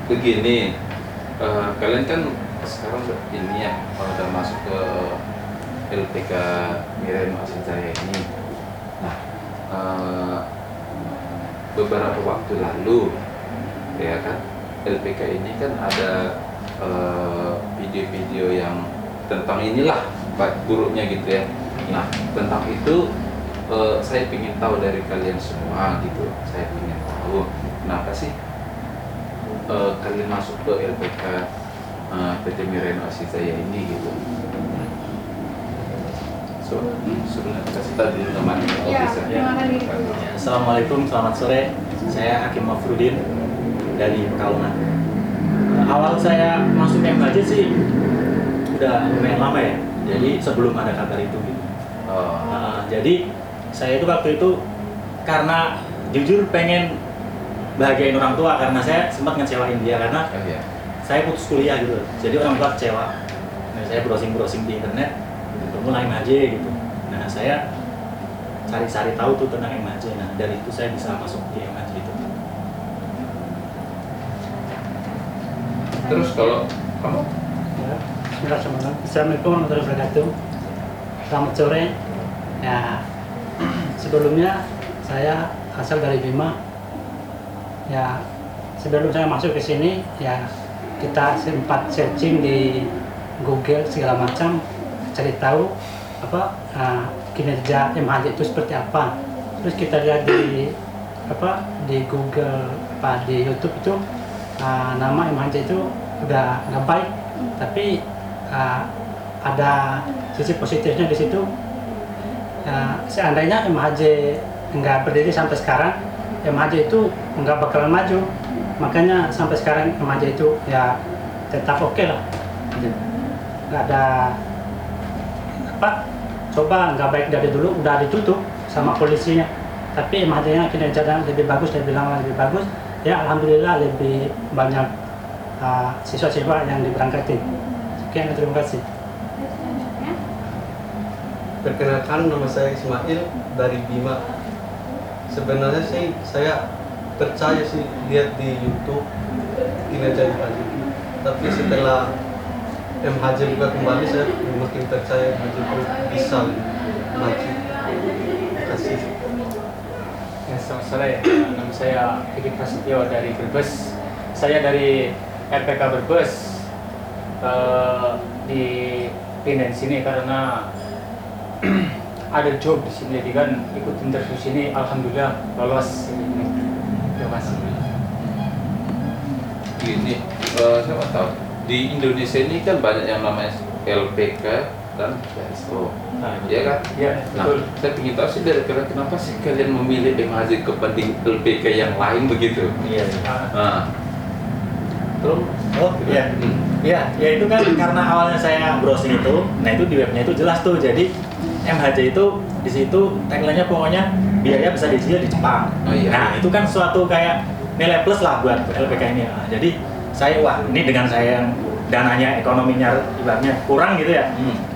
Begini, kalian kan sekarang ini ya, udah masuk ke LPK Mirain Asih Jaya ini. Nah, eh, beberapa waktu lalu, ya kan, LPK ini kan ada video-video yang tentang inilah baik buruknya gitu ya. Nah, tentang itu saya ingin tahu dari kalian semua gitu. Saya ingin tahu kenapa sih kalian masuk ke LPK PT Mirain Asih Jaya ini gitu. Sebelumnya kasih tahu dulu namanya. Ya, perkenalkan diri dulu. Assalamualaikum, selamat sore. Saya Hakim Mafrudin dari Pekalongan. Awal saya masuk MHJ sih udah lumayan lama ya. Jadi sebelum ada kabar itu gitu. Jadi saya itu waktu itu karena jujur pengen bahagiain orang tua karena saya sempat ngecewain dia karena saya putus kuliah gitu. Jadi orang tua kecewa. Nah, saya browsing di internet mulai MHJ gitu. Nah, saya cari-cari tahu tuh tentang MHJ. Nah, dari itu saya bisa masuk di MHJ itu. Terus kalau kamu? Ya, Bismillahirrahmanirrahim. Assalamualaikum warahmatullahi wabarakatuh. Selamat sore. Ya, sebelumnya saya asal dari Bima. Ya, sebelum saya masuk ke sini, ya kita sempat searching di Google segala macam, cari tahu kinerja MHJ itu seperti apa. Terus kita lihat di Google di YouTube itu nama MHJ itu udah nggak baik, tapi ada sisi positifnya di situ. Seandainya MHJ nggak berdiri sampai sekarang, MHJ itu nggak bakalan maju. Makanya sampai sekarang MHJ itu ya tetap oke lah. Nggak ada coba nggak baik dari dulu, udah ditutup sama polisinya. Tapi MHJ-nya kinerjanya lebih bagus, lebih lama lebih bagus. Ya alhamdulillah lebih banyak siswa-siswa yang diberangkatin. Sekian, terima kasih. Perkenalkan, nama saya Ismail dari Bima. Sebenarnya sih saya percaya sih lihat di YouTube kinerja MHJ. Tapi setelah MHJ juga kembali, saya makin percaya MHJ itu bisa maju. Terima kasih. Ya, selamat sore. Nama saya Fikri Prasetyo dari Brebes. Saya dari LPK Brebes dipindahin sini karena ada job di sini, jadi kan ikut interview sini, alhamdulillah lolos. Terima kasih. Gini, saya mau tahu di Indonesia ini kan banyak yang namanya LPK dan PSO, ya kan? Ya, Nah, betul. saya ingin tahu sih dari kalian kenapa sih kalian memilih MHJ kebanding LPK yang lain begitu? Iya. Nah, terus? Oh iya. Ya itu kan karena awalnya saya browsing itu, nah itu di webnya itu jelas tuh. Jadi MHJ itu di situ tagline-nya pokoknya biaya bisa dicicil di Jepang. Oh, iya. Nah itu kan suatu kayak nilai plus lah buat LPK ini. Nah, jadi saya ini dengan saya yang dananya ekonominya ibaratnya kurang gitu ya.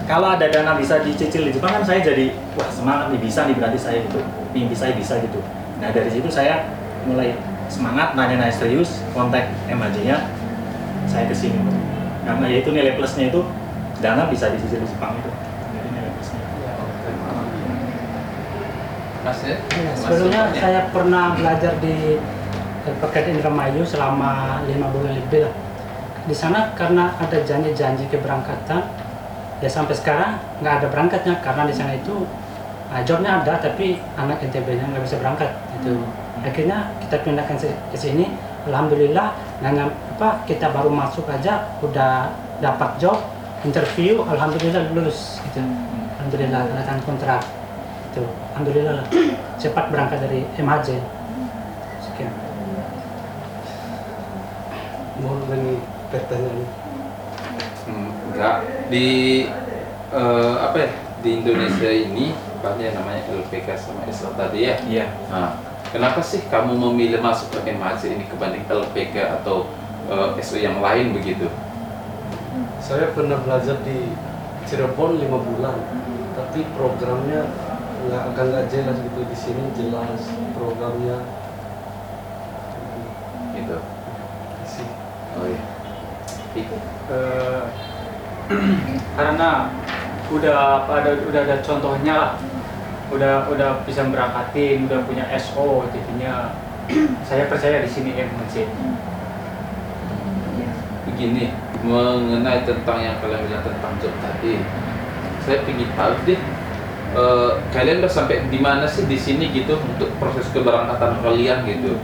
Kalau ada dana bisa dicicil di Jepang kan saya jadi wah semangat nih, bisa nih, berarti saya itu mimpi saya bisa gitu. Nah dari situ saya mulai semangat nanya-nanya serius, kontak MHJ-nya, saya kesini karena yaitu nilai plusnya itu dana bisa dicicil di Jepang itu. Jadi nilai plusnya. Mas ya? Ya, sebelumnya saya pernah belajar di LPK Indramayu selama 5 bulan lebih lah. Di sana karena ada janji-janji keberangkatan, ya sampai sekarang nggak ada berangkatnya karena di sana itu jobnya ada tapi anak NTB-nya nggak bisa berangkat itu. Akhirnya kita pindahkan ke sini, alhamdulillah dengan kita baru masuk aja udah dapat job, interview, alhamdulillah lulus gitu. Alhamdulillah tanda tangan kontrak itu, alhamdulillah lah. Cepat berangkat dari MHJ. Sekian. Mau lagi pertanyaan. Enggak, di di Indonesia ini banyak namanya LPK sama SO tadi ya. Iya. Nah, kenapa sih kamu memilih masuk ke MHJ ini kebanding LPK atau SO yang lain begitu? Saya pernah belajar di Cirebon 5 bulan, tapi programnya agak jelas gitu. Di sini jelas programnya. Gitu. Eh, karena udah ada contohnya lah, udah bisa berangkatin, udah punya SO, jadinya saya percaya di sini MHJ. Begini, mengenai tentang yang kalian bilang tentang job tadi, saya ingin tahu deh, kalian udah sampai di mana sih di sini gitu untuk proses keberangkatan kalian gitu.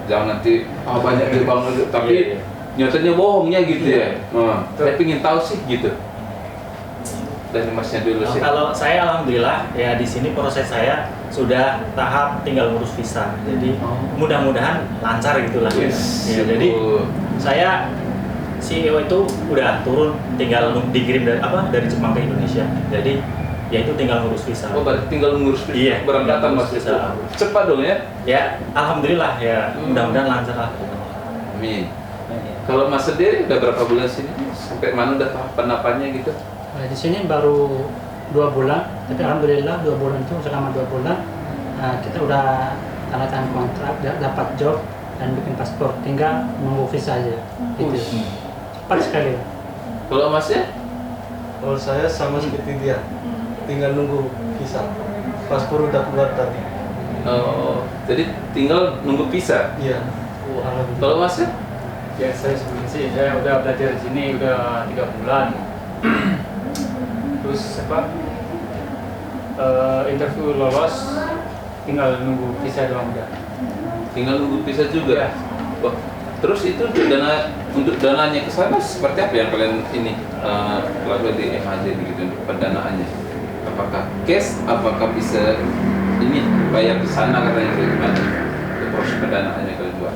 Jangan nanti banyak dibangun tapi nyatanya bohongnya gitu ya. Saya ingin tahu sih gitu. Dari masnya dulu sih. Kalau saya alhamdulillah ya di sini proses saya sudah tahap tinggal ngurus visa. Jadi mudah-mudahan lancar gitulah. Yes, Ya, jadi saya CEO itu udah turun, tinggal dikirim dari Jepang ke Indonesia. Jadi ya itu tinggal ngurus visa. Oh, berarti tinggal ngurus Iya, berangkatan ngurus mas itu. visa. Cepat dong ya. Ya alhamdulillah ya mudah-mudahan lancar lah. Amin. Kalau mas sendiri udah berapa bulan sini? Sampai mana udah tahapan-tahapannya gitu? Di sini baru 2 bulan, tapi alhamdulillah 2 bulan itu selama 2 bulan kita udah tanda tangan kontrak, dapat job dan bikin paspor, tinggal nunggu visa aja. Gitu. Cepat sekali. Kalau masnya? Kalau saya sama seperti dia, tinggal nunggu visa. Paspor udah keluar tadi. Oh, jadi tinggal nunggu visa. Iya. Kalau masnya? Ya saya sebenarnya sih, saya udah belajar di sini udah 3 bulan. Terus interview lolos, tinggal nunggu visa doang udah. Tinggal nunggu visa juga. Ya. Wah, terus itu untuk dananya ke sana seperti apa yang kalian ini lakukan di MHJ gitu untuk pendanaannya? Apakah cash? Apakah bisa ini bayar ke sana katanya gimana? Untuk proses pendanaannya kalian buat?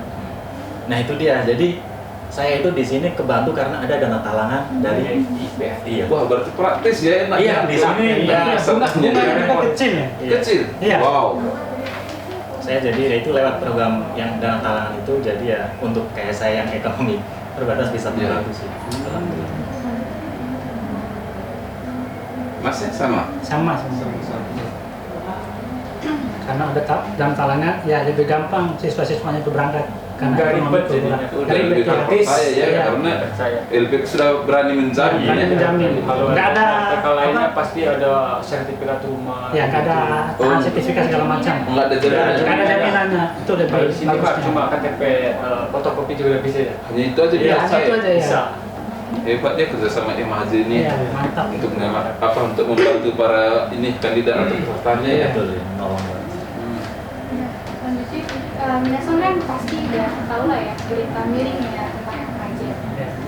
Nah itu dia. Jadi saya itu di sini kebantu karena ada dana talangan dari IPFI ya. Wah, berarti praktis ya, enak. Iya, di sini ya senangnya Kita kecil ya. kecil. Iya. Wow. Saya jadi ya itu lewat program yang dana talangan itu, jadi ya untuk kayak saya yang ekonomi terbatas bisa Iya. membantu sih. Alhamdulillah. Masnya sama? Sama. Karena ada dalam talangan ya lebih gampang siswa-siswanya itu berangkat. Karena Nggak ekonomi ribet itu jadinya. kurang. Udah lebih Ribet, ya. terpercaya ya, Iya. karena Saya. LPK sudah berani menjamin. Berani ya. menjamin. Kalau Nggak ada lainnya apa? pasti ada sertifikat rumah. Ya nggak ada Oh. sertifikat segala macam. Nggak ada jaminan. Nggak ada jaminannya. Itu lebih Kalau di sini Pak bagusnya. cuma KTP fotokopi juga bisa ya. Hanya itu aja Ya, biasa itu ya. aja ya. Bisa. Hebat ya kerjasama MHJ ini Iya, mantap. untuk untuk membantu para ini kandidat atau pesertanya ya. Betul ya, nolong banget. Minasan kan pasti udah tahu lah ya berita miring ya tentang MHJ.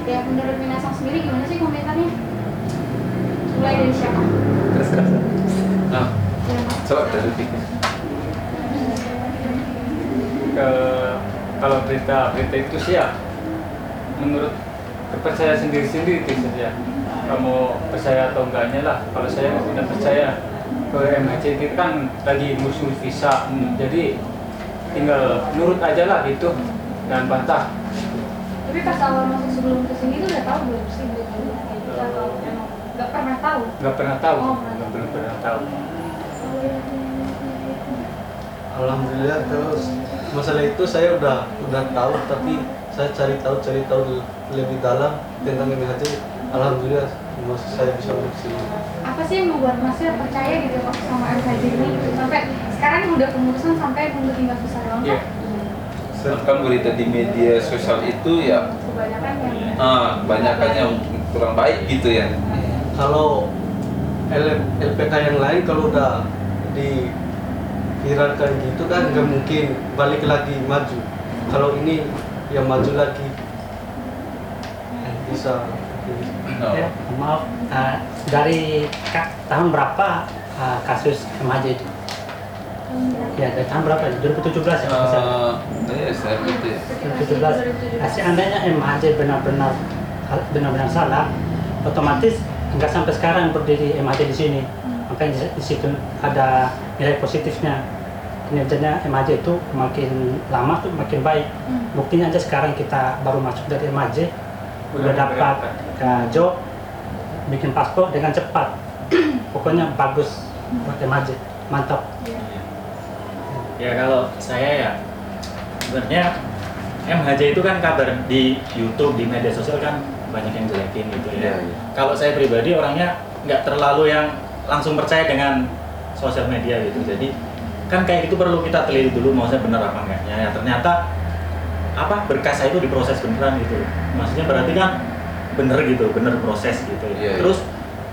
Ya menurut Minasan sendiri gimana sih komentarnya? Mulai dari siapa? Terus. Nah, Ya, Mas. coba dari pikir. Kalau berita itu sih ya menurut kepercayaan sendiri-sendiri itu saja. Kamu percaya atau enggaknya lah. Kalau saya udah percaya ke MHJ itu kan lagi ngurus visa, jadi tinggal nurut aja lah gitu dan bantah. Tapi pas awal masuk sebelum kesini tuh udah tahu belum sih berita itu atau emang nggak pernah tahu? Nggak pernah tahu, Oh, belum pernah tahu. Alhamdulillah terus masalah itu saya udah tahu, tapi saya cari tahu lebih dalam tentang MHJ. Alhamdulillah masih saya bisa masuk sini. Apa sih yang membuat Masnya percaya gitu Pak sama MHJ ini sampai sekarang udah kemurusan sampai nunggu tinggal visa doang? Iya. Kan berita di media sosial itu ya Kebanyakan yang banyakan yang kurang baik gitu ya. Kalau LPK yang lain kalau udah diviralkan gitu kan nggak mungkin balik lagi maju. Kalau ini yang maju lagi bisa. Oh. Ya, maaf, dari tahun berapa kasus MHJ itu? Ya, dari tahun berapa? 2017 ya? Ya, saya betul ya. 2017. Seandainya MHJ benar-benar salah, otomatis nggak sampai sekarang berdiri MHJ di sini. Makanya di situ ada nilai positifnya. Kinerjanya MHJ itu makin lama tuh makin baik. Buktinya aja sekarang kita baru masuk dari MHJ, udah dapat job, bikin paspor dengan cepat. Pokoknya bagus buat MHJ, mantap. Ya kalau saya ya sebenarnya MHJ itu kan kabar di YouTube, di media sosial kan banyak yang jelekin gitu Iya, ya. iya. Kalau saya pribadi orangnya nggak terlalu yang langsung percaya dengan sosial media gitu. Jadi kan kayak gitu perlu kita teliti dulu maksudnya benar apa enggaknya. Ya ternyata apa berkas saya itu diproses beneran gitu. Maksudnya berarti kan bener gitu, bener proses gitu. Iya, iya. Terus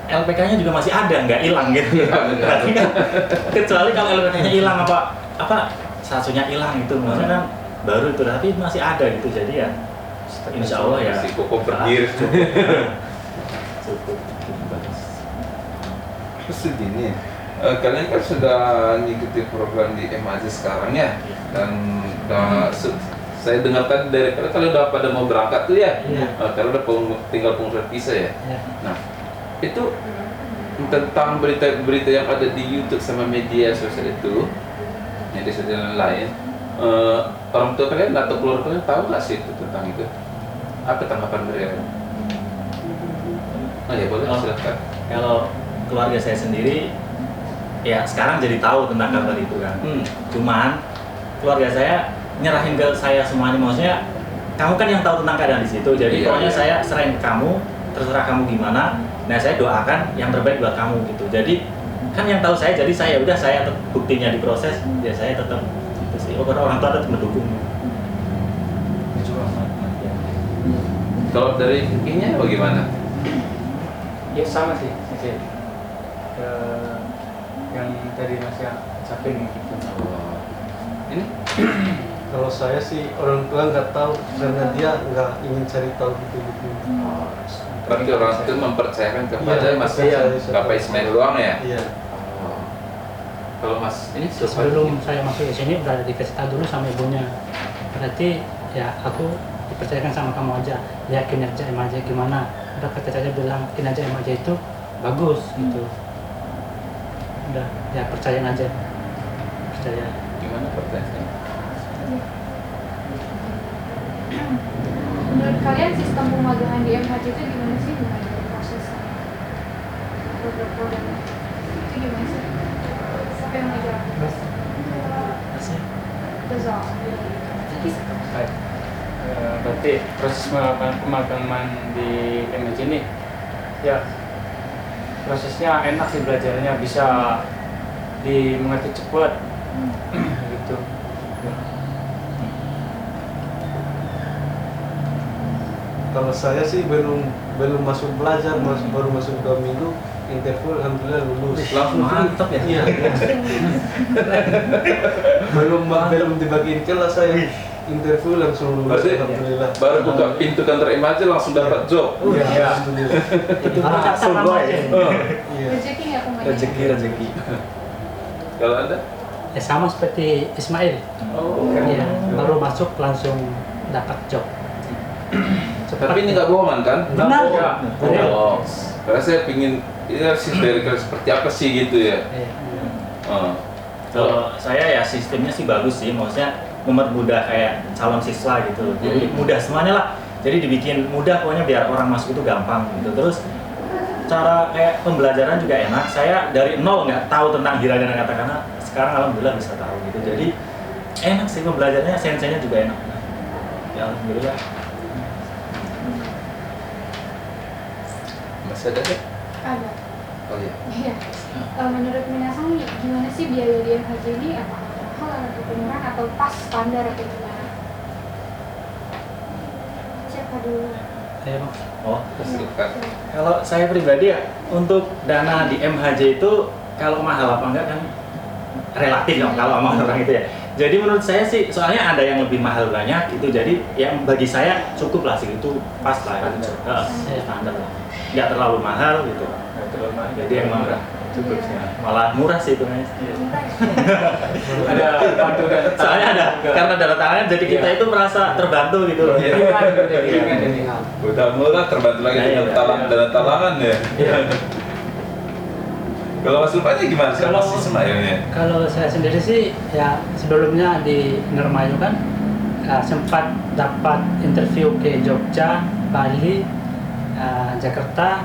LPK-nya juga masih ada, nggak hilang gitu. Iya, benar. Berarti kan kecuali kalau LPK-nya hilang apa stasiunnya hilang itu, maksudnya kan baru itu, tapi masih ada gitu. Jadi ya insya Allah ya. Si Koko berdiri. Cukup. Terus gini, kalian kan sudah mengikuti program di MAJ sekarang ya, dan saya dengar tadi dari kalian udah pada mau berangkat tuh ya, Iya. kalian udah tinggal pengurus visa ya. Ya. Nah, itu tentang berita-berita yang ada di YouTube sama media sosial itu, media sosial yang lain, orang tua kalian atau keluarga kalian tahu nggak sih itu tentang itu? Apa tanggapan mereka? Oh ya boleh, Oh. silahkan. Kalau keluarga saya sendiri ya sekarang jadi tahu tentang kabar itu kan. Cuman keluarga saya nyerahin ke saya semuanya, maksudnya kamu kan yang tahu tentang keadaan di situ, jadi Iya, pokoknya iya. saya serahin ke kamu, terserah kamu gimana. Nah saya doakan yang terbaik buat kamu gitu. Jadi kan yang tahu saya, jadi saya udah saya buktinya diproses, ya saya tetap itu sih. Oh, karena orang tua tetap mendukung. Ya. Kalau dari Kikinya bagaimana? Ya sama sih, masih yang tadi Mas yang ucapin gitu. Ini Kalau saya sih orang tua nggak tahu karena dia nggak ingin cari tahu gitu. berarti orang itu mempercayakan kepada Iya, Mas iya, Bapak Ismail doang ya? Iya. Oh. Kalau Mas ini Sebelum saya masuk ke sini udah dikasih tahu dulu sama ibunya. Berarti ya aku dipercayakan sama kamu aja. Ya kinerja MAJ gimana? Udah kata saja bilang kinerja MAJ itu bagus gitu. Udah ya percayain aja. Percaya. gimana pertanyaannya? Menurut kalian sistem pemagangan di MHJ itu gimana sih, mulai dari prosesnya, program-programnya itu gimana sih? Siapa yang mengajar? Bezal. Baik. Berarti proses pemagangan di MHJ ini ya prosesnya enak sih, belajarnya bisa dimengerti cepat gitu. Kalau saya sih belum masuk belajar, baru masuk 2 minggu, interview alhamdulillah lulus. Langsung Mantap ya. Iya. belum dibagiin kelas saya, interview langsung lulus Berarti alhamdulillah. baru buka pintu kantor MAJ langsung dapat job. Iya, Iya. alhamdulillah. Itu baru daftar Langsung, nama boy. aja. Iya. Rezeki nggak pemagangan? Rezeki. Kalau Anda? Ya sama seperti Ismail. Oh. Iya, baru masuk langsung dapat job. Tapi ini nggak bohongan kan? Benar. Ya. Oh. Karena saya pingin ini sih dari kalian seperti apa sih gitu ya. Iya. Oh. Kalau saya ya sistemnya sih bagus sih, maksudnya mempermudah kayak calon siswa gitu. Jadi mudah semuanya lah. Jadi dibikin mudah pokoknya biar orang masuk itu gampang gitu. Terus cara kayak pembelajaran juga enak. Saya dari nol nggak tahu tentang hiragana katakana, sekarang alhamdulillah bisa tahu gitu. Jadi enak sih pembelajarannya, senseinya juga enak. Ya alhamdulillah. Masih ada deh? Ada. Oh iya. Iya. Menurut Minasang gimana sih biaya di MHJ ini? Apakah mahal atau murah atau pas standar atau gimana? Siapa dulu? Saya Mas. Oh, Silakan. kalau saya pribadi ya untuk dana di MHJ itu kalau mahal apa enggak kan relatif dong kalau sama orang itu ya. Jadi menurut saya sih soalnya ada yang lebih mahal banyak itu, jadi yang bagi saya cukup lah segitu, pas lah gitu. Standar lah, nggak terlalu mahal gitu. Nggak terlalu mahal. Jadi yang murah cukup sih, malah murah sih itu guys. Ada bantu dan Soalnya ada karena dana tangan jadi kita Iya. itu merasa terbantu gitu loh. Iya. Ringan jadi. Udah murah terbantu lagi Nah, iya, dengan talangan ya. Iya. Kalau Mas Lupanya gimana sih Kalau- Mas Ismailnya? Kalau saya sendiri sih ya sebelumnya di Nirmayu kan sempat dapat interview ke Jogja, Bali, Jakarta,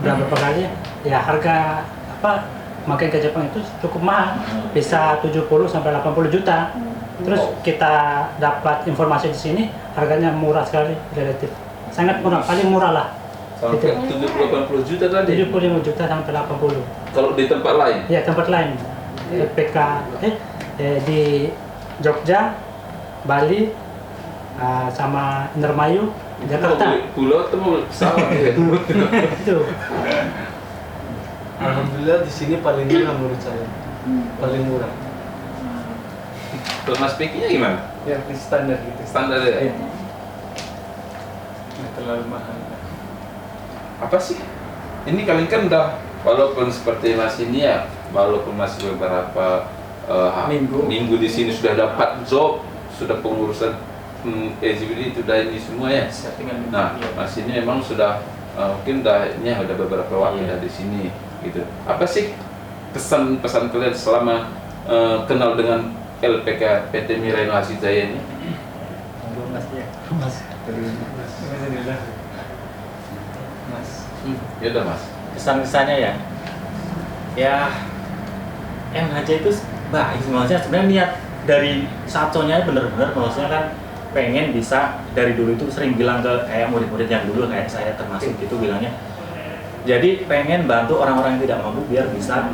beberapa kali. Ya harga apa makin ke Jepang itu cukup mahal, bisa 70 sampai 80 juta. Terus kita dapat informasi di sini harganya murah sekali relatif. sangat murah, paling murah lah. Sampai 70-80 juta tadi. 75 juta sampai 80. Kalau di tempat lain. Ya tempat lain. LPK di Jogja, Bali, sama Indramayu, Jakarta. Mau beli pulau atau mau beli pesawat ya? Itu. Alhamdulillah di sini paling murah menurut saya. Paling murah. Kalau Mas Piki gimana? Ya standar gitu. Standar ya? Nggak terlalu mahal. Apa sih? Ini kalian kan udah, walaupun seperti Mas ini ya, walaupun masih beberapa minggu di sini sudah dapat job, sudah pengurusan eligibility itu dan ini semua ya. Nah, Mas ini memang sudah mungkin udah beberapa waktu di sini gitu. Apa sih pesan kalian selama kenal dengan LPK PT Mira Inovasi Jaya ini? Mas. Ya udah Mas. Kesan-kesannya ya MHJ itu baik, maksudnya sebenarnya niat dari Satsonya bener-bener maksudnya kan pengen bisa, dari dulu itu sering bilang ke kayak murid-murid yang dulu kayak saya termasuk gitu bilangnya, jadi pengen bantu orang-orang yang tidak mampu biar bisa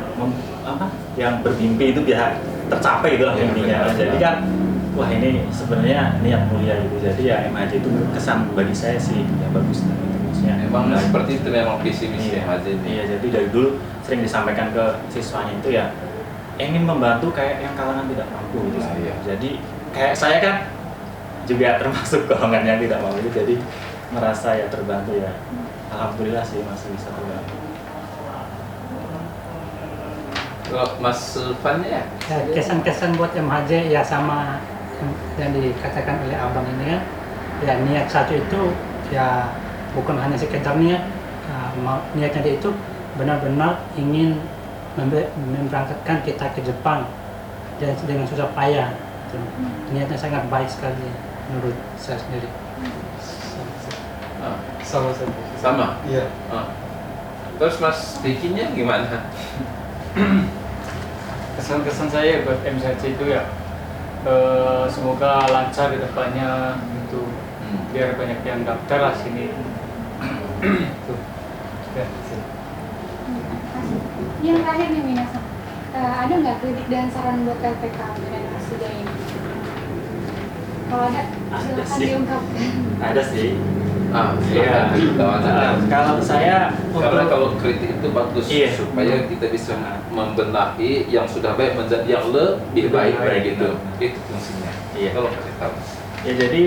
yang bermimpi itu biar tercapai gitu lah mimpinya. Jadi kan wah ini sebenarnya niat mulia gitu, jadi ya MHJ itu kesan bagi saya sih ya bagus gitu. Emang seperti itu memang visi misi MHJ ini. Iya, jadi dari dulu sering disampaikan ke siswanya itu ya ingin membantu kayak yang kalangan tidak mampu gitu. Iya. Jadi kayak saya kan juga termasuk golongan yang tidak mampu, jadi merasa ya terbantu ya. Alhamdulillah sih masih bisa terbantu. Kalau Mas Sulfannya ya? Ya, kesan-kesan buat MHJ ya sama yang dikatakan oleh abang ini kan, ya niat satu itu ya bukan hanya sekedar niat, niatnya dia itu benar-benar ingin memberangkatkan kita ke Jepang dan dengan susah payah. Niatnya sangat baik sekali menurut saya sendiri. Sama saja. Sama? Iya. Terus Mas Pikinya gimana? Kesan-kesan saya buat MHJ itu ya semoga lancar ke depannya gitu. Biar banyak yang daftar lah sini. Tuh. Ya. Yang terakhir nih Minasan, ada nggak kritik dan saran buat LPK dan Jaya ini? Kalau ada, silakan sih. diungkapkan. Ada sih. Iya. Kalau saya Karena kalau kritik itu bagus Iya. supaya kita bisa membenahi yang sudah baik menjadi yang lebih baik gitu. Itu fungsinya. Iya. Kalau kasih tahu. Ya jadi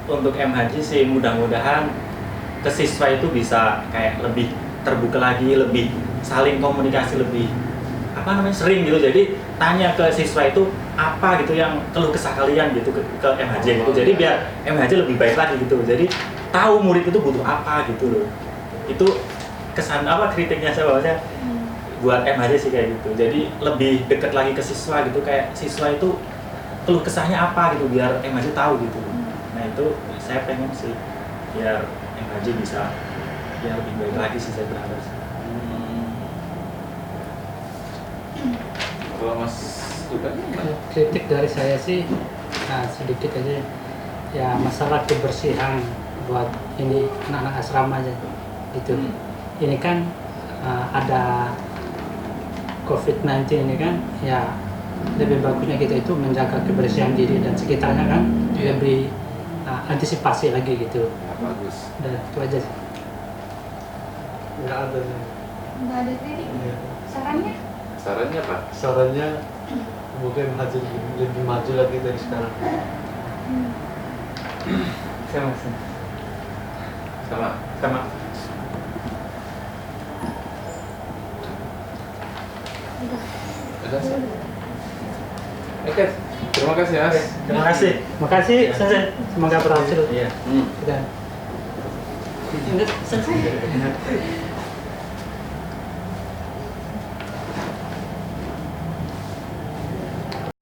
untuk MHJ sih mudah-mudahan ke siswa itu bisa kayak lebih terbuka lagi, lebih saling komunikasi lebih sering gitu. Jadi tanya ke siswa itu apa gitu yang keluh kesah kalian gitu ke MHJ gitu. Jadi biar MHJ lebih baik lagi gitu. Jadi tahu murid itu butuh apa gitu loh. Itu kesan kritiknya saya bahwasanya buat MHJ sih kayak gitu. Jadi lebih dekat lagi ke siswa gitu, kayak siswa itu keluh kesahnya apa gitu biar MHJ tahu gitu. Nah itu saya pengen sih biar MHJ bisa ya lebih baik lagi sih, saya berharap sih. Kalau Mas Tuban Kritik dari saya sih sedikit aja, ya masalah kebersihan buat ini anak-anak asrama aja gitu. Ini kan ada COVID-19 ini kan, ya lebih bagusnya kita itu menjaga kebersihan diri dan sekitarnya kan, lebih antisipasi lagi gitu. bagus. Dan itu aja sih. Nggak ada. Nggak ada kritik. Iya. Sarannya? Sarannya apa? Sarannya semoga MHJ lebih maju lagi dari sekarang. Sama. Udah sih. Oke, terima kasih Mas. Terima kasih. Terima kasih, Sensei. Semoga berhasil. Iya. Dan